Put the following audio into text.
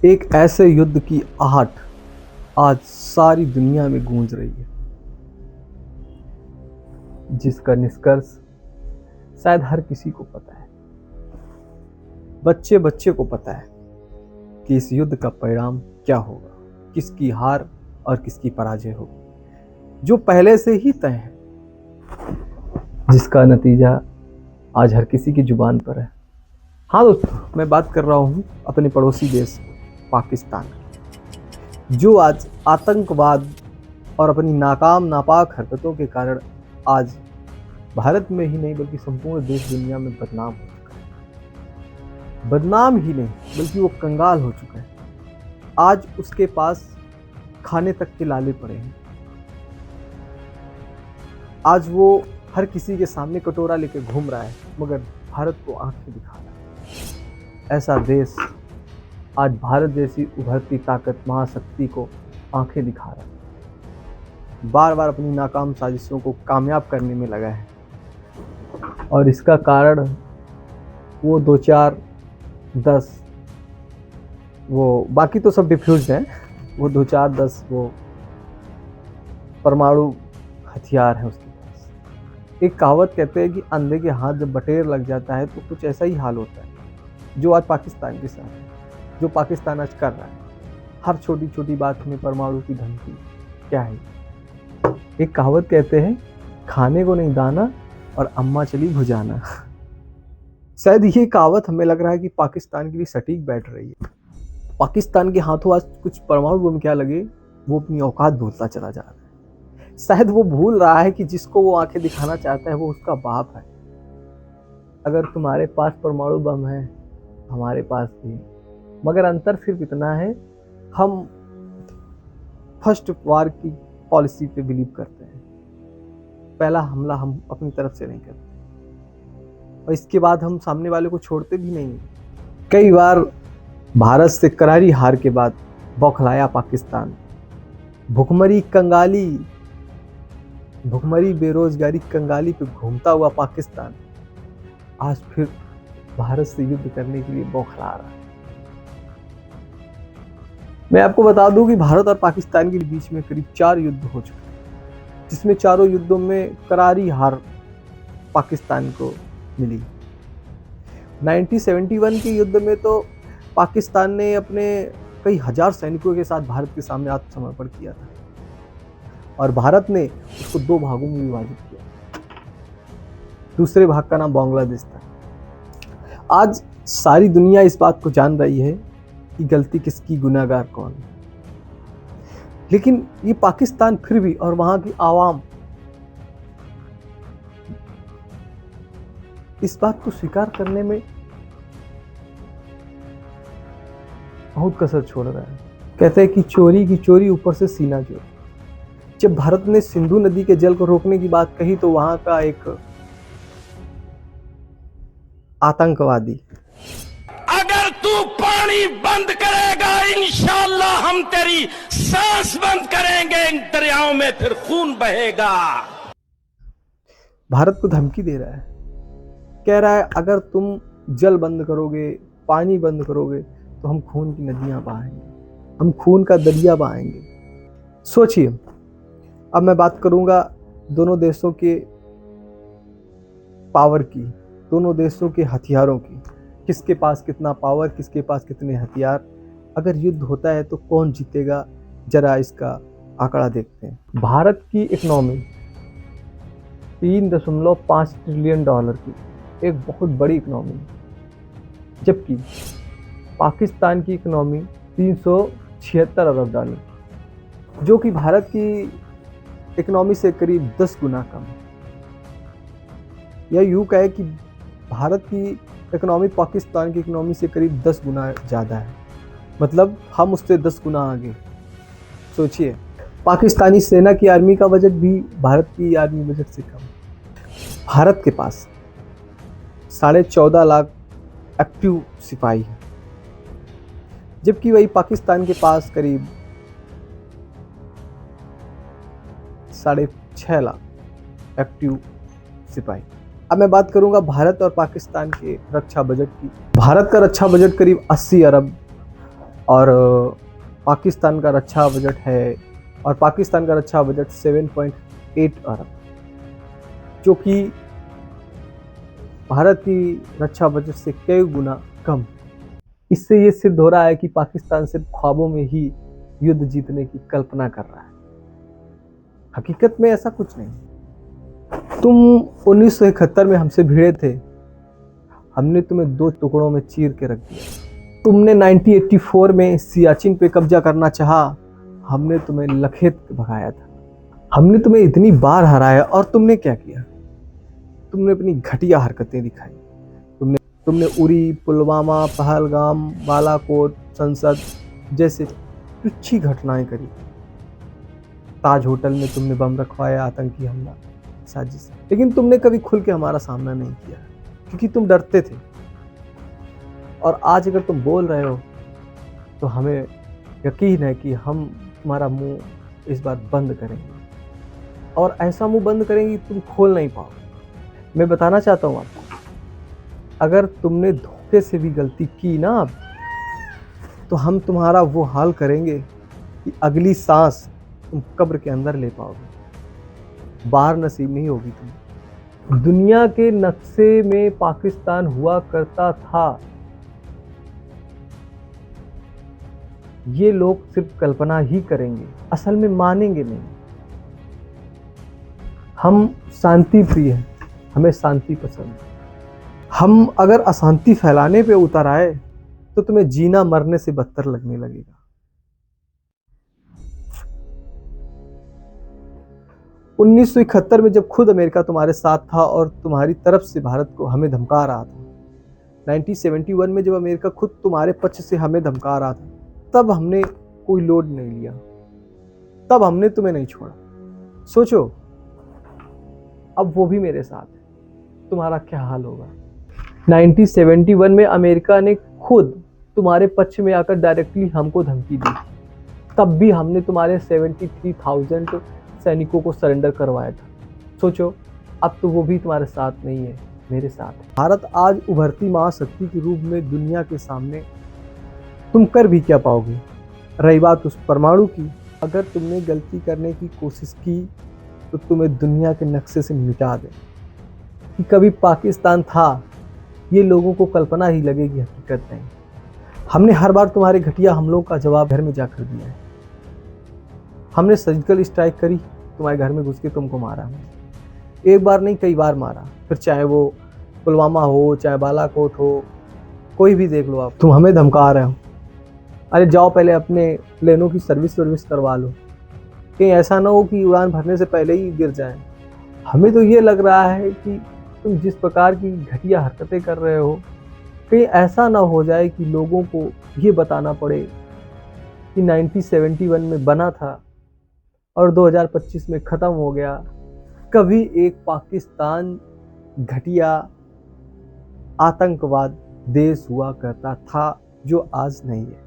एक ऐसे युद्ध की आहट आज सारी दुनिया में गूंज रही है, जिसका निष्कर्ष शायद हर किसी को पता है। बच्चे बच्चे को पता है कि इस युद्ध का परिणाम क्या होगा, किसकी हार और किसकी पराजय होगी, जो पहले से ही तय है, जिसका नतीजा आज हर किसी की जुबान पर है। हाँ दोस्तों, मैं बात कर रहा हूँ अपने पड़ोसी देश पाकिस्तान, जो आज आतंकवाद और अपनी नाकाम नापाक हरकतों के कारण आज भारत में ही नहीं बल्कि संपूर्ण देश दुनिया में बदनाम हो चुका है। बदनाम ही नहीं बल्कि वो कंगाल हो चुका है। आज उसके पास खाने तक के लाले पड़े हैं। आज वो हर किसी के सामने कटोरा लेकर घूम रहा है, मगर भारत को आंखें दिखा रहा है। ऐसा देश आज भारत जैसी उभरती ताकत महाशक्ति को आंखें दिखा रहा है, बार बार अपनी नाकाम साजिशों को कामयाब करने में लगा है। और इसका कारण वो 2 4 10 वो बाकी तो सब डिफ्यूज्ड हैं, वो 2 4 10 वो परमाणु हथियार है उसके पास। एक कहावत कहते हैं कि अंधे के हाथ जब बटेर लग जाता है तो कुछ ऐसा ही हाल होता है, जो आज पाकिस्तान के साथ है, जो पाकिस्तान आज कर रहा है। हर छोटी छोटी बात में परमाणु की धमकी। क्या है? एक कहावत कहते हैं, खाने को नहीं दाना और अम्मा चली भुजाना। शायद ये कहावत हमें लग रहा है कि पाकिस्तान के लिए सटीक बैठ रही है। पाकिस्तान के हाथों आज कुछ परमाणु बम क्या लगे, वो अपनी औकात भूलता चला जा रहा है। शायद वो भूल रहा है कि जिसको वो आंखें दिखाना चाहता है वो उसका बाप है। अगर तुम्हारे पास परमाणु बम है, हमारे पास भी, मगर अंतर सिर्फ इतना है, हम फर्स्ट वार की पॉलिसी पे बिलीव करते हैं। पहला हमला हम अपनी तरफ से नहीं करते और इसके बाद हम सामने वाले को छोड़ते भी नहीं। कई बार भारत से करारी हार के बाद बौखलाया पाकिस्तान, भुखमरी कंगाली, भुखमरी बेरोजगारी कंगाली पे घूमता हुआ पाकिस्तान आज फिर भारत से युद्ध करने के लिए बौखला रहा है। मैं आपको बता दूं कि भारत और पाकिस्तान के बीच में करीब 4 युद्ध हो चुके हैं, जिसमें चारों युद्धों में करारी हार पाकिस्तान को मिली। 1971 के युद्ध में तो पाकिस्तान ने अपने कई हजार सैनिकों के साथ भारत के सामने आत्मसमर्पण किया था और भारत ने उसको 2 भागों में विभाजित किया। दूसरे भाग का नाम बांग्लादेश था। आज सारी दुनिया इस बात को जान रही है कि गलती किसकी, गुनाहगार कौन। लेकिन ये पाकिस्तान फिर भी और वहां की आवाम इस बात को स्वीकार करने में बहुत कसर छोड़ रहा है। कहते हैं कि चोरी की चोरी ऊपर से सीना जोर। जब भारत ने सिंधु नदी के जल को रोकने की बात कही तो वहां का एक आतंकवादी, अगर तू पानी बंद करेगा इंशाअल्लाह हम तेरी सांस बंद करेंगे, इन दरियाओं में फिर खून बहेगा, भारत को धमकी दे रहा है। कह रहा है अगर तुम जल बंद करोगे, पानी बंद करोगे तो हम खून की नदियां बहाएंगे, हम खून का दरिया बहाएंगे। सोचिए, अब मैं बात करूंगा दोनों देशों के पावर की, दोनों देशों के हथियारों की। किसके पास कितना पावर, किसके पास कितने हथियार। अगर युद्ध होता है तो कौन जीतेगा, जरा इसका आंकड़ा देखते हैं। भारत की इकोनॉमी 3.5 ट्रिलियन डॉलर की एक बहुत बड़ी इकोनॉमी है, जबकि पाकिस्तान की इकोनॉमी 376 अरब डॉलर, जो कि भारत की इकोनॉमी से करीब 10 गुना कम है। यह यूं कहे कि भारत की इकोनॉमी पाकिस्तान की इकोनॉमी से करीब 10 गुना ज़्यादा है, मतलब हम उससे 10 गुना आगे। सोचिए, पाकिस्तानी सेना की आर्मी का बजट भी भारत की आर्मी बजट से कम है। भारत के पास 14.5 लाख एक्टिव सिपाही हैं, जबकि वही पाकिस्तान के पास करीब 6.5 लाख एक्टिव सिपाही। अब मैं बात करूंगा भारत और पाकिस्तान के रक्षा बजट की। भारत का रक्षा बजट करीब 80 अरब और पाकिस्तान का रक्षा बजट है, और पाकिस्तान का रक्षा बजट 7.8 अरब, जो कि भारत की रक्षा बजट से कई गुना कम। इससे ये सिद्ध हो रहा है कि पाकिस्तान सिर्फ ख्वाबों में ही युद्ध जीतने की कल्पना कर रहा है, हकीकत में ऐसा कुछ नहीं। तुम 1971 में हमसे भिड़े थे, हमने तुम्हें 2 टुकड़ों में चीर के रख दिया। तुमने 1984 में सियाचिन पे कब्जा करना चाहा, हमने तुम्हें लखेत भगाया था। हमने तुम्हें इतनी बार हराया और तुमने क्या किया? तुमने अपनी घटिया हरकतें दिखाई। तुमने उरी, पुलवामा, पहलगाम, बालाकोट, संसद जैसे तुच्छी घटनाएं करी। ताज होटल में तुमने बम रखवाया, आतंकी हमला, साजिश। लेकिन तुमने कभी खुल के हमारा सामना नहीं किया, क्योंकि तुम डरते थे। और आज अगर तुम बोल रहे हो तो हमें यकीन है कि हम तुम्हारा मुंह इस बार बंद करेंगे, और ऐसा मुंह बंद करेंगे तुम खोल नहीं पाओगे। मैं बताना चाहता हूँ आपको, अगर तुमने धोखे से भी गलती की ना अब, तो हम तुम्हारा वो हाल करेंगे कि अगली सांस तुम कब्र के अंदर ले पाओगे, बाहर नसीब नहीं होगी तुम्हें। दुनिया के नक्शे में पाकिस्तान हुआ करता था। ये लोग सिर्फ कल्पना ही करेंगे, असल में मानेंगे नहीं। हम शांति प्रिय हैं, हमें शांति पसंद है। हम अगर अशांति फैलाने पे उतर आए तो तुम्हें जीना मरने से बदतर लगने लगेगा। 1971 में जब खुद अमेरिका तुम्हारे साथ था और तुम्हारी तरफ से भारत को हमें धमका रहा था, 1971 में जब अमेरिका खुद तुम्हारे पक्ष से हमें धमका रहा था, तब हमने कोई लोड नहीं लिया, तब हमने तुम्हें नहीं छोड़ा। सोचो, अब वो भी मेरे साथ है, तुम्हारा क्या हाल होगा? 1971 में अमेरिका ने खुद तुम्हारे पक्ष में आकर डायरेक्टली हमको धमकी दी, तब भी हमने तुम्हारे 73,000 सैनिकों को सरेंडर करवाया था। सोचो, अब तो वो भी तुम्हारे साथ नहीं है, मेरे साथ है। भारत आज उभरती महाशक्ति के रूप में दुनिया के सामने, तुम कर भी क्या पाओगे? रही बात उस परमाणु की, अगर तुमने गलती करने की कोशिश की तो तुम्हें दुनिया के नक्शे से मिटा दे। कि कभी पाकिस्तान था, ये लोगों को कल्पना ही लगेगी, हकीकत नहीं। हमने हर बार तुम्हारे घटिया हमलों का जवाब घर में जाकर दिया है। हमने सर्जिकल स्ट्राइक करी, तुम्हारे घर में घुस के तुमको मारा। एक बार नहीं, कई बार मारा। फिर चाहे वो पुलवामा हो, चाहे बालाकोट हो, कोई भी देख लो आप, तुम हमें धमका रहे हो। अरे जाओ, पहले अपने प्लेनों की सर्विस करवा लो, कहीं ऐसा ना हो कि उड़ान भरने से पहले ही गिर जाए। हमें तो ये लग रहा है कि तुम जिस प्रकार की घटिया हरकतें कर रहे हो, कहीं ऐसा ना हो जाए कि लोगों को ये बताना पड़े कि 1971 में बना था और 2025 में ख़त्म हो गया। कभी एक पाकिस्तान घटिया आतंकवाद देश हुआ करता था, जो आज नहीं है।